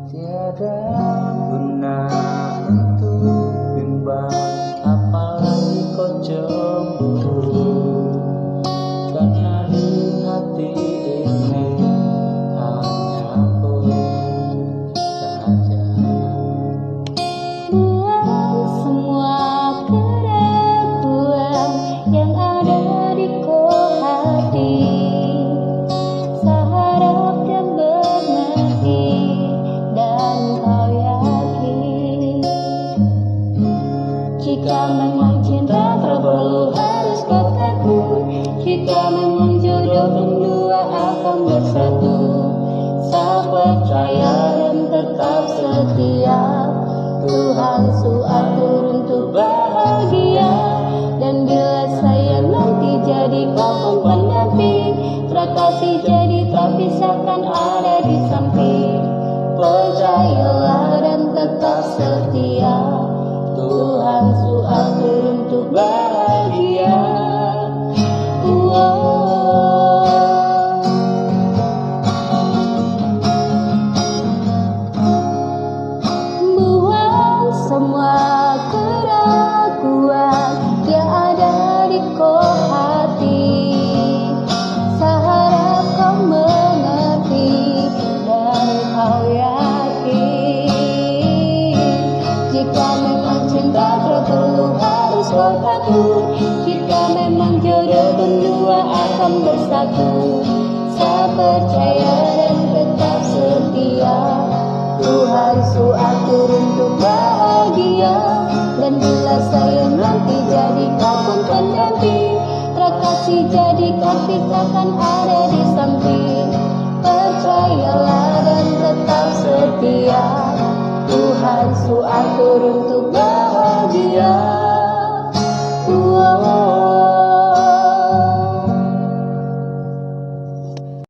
Tiada guna untuk bimbang, apalagi kau cemburu, karena di hati ini hanya aku saja. Buang semua keraguan yang ada di hati. Seharap dan mengerti dan kau yakin, jika memang cinta tak perlu harus kau takut. Jika memang jodoh berdua akan bersatu, saya percaya dan tetap setia. Tuhan suatur untuk bahagia, dan bila saya nanti jadi kau pendamping, terkasih jadi tak pisahkan ada di samping. Percayalah dan tetap setia, Tuhan suatur untuk bahagia. Buang semua keraguan yang ada di hati. Seharap kau mengerti dan kau yakin, jika memang cinta tak perlu harus kau takut. Jika memang jodoh berdua akan bersatu, saya percaya dan tetap setia. Tuhan suatur untuk bahagia, dan bila saya nanti jadi kau pendamping, terkasih jadi kasih akan ada di samping. Percayalah dan tetap setia, Tuhan suatur untuk bahagia.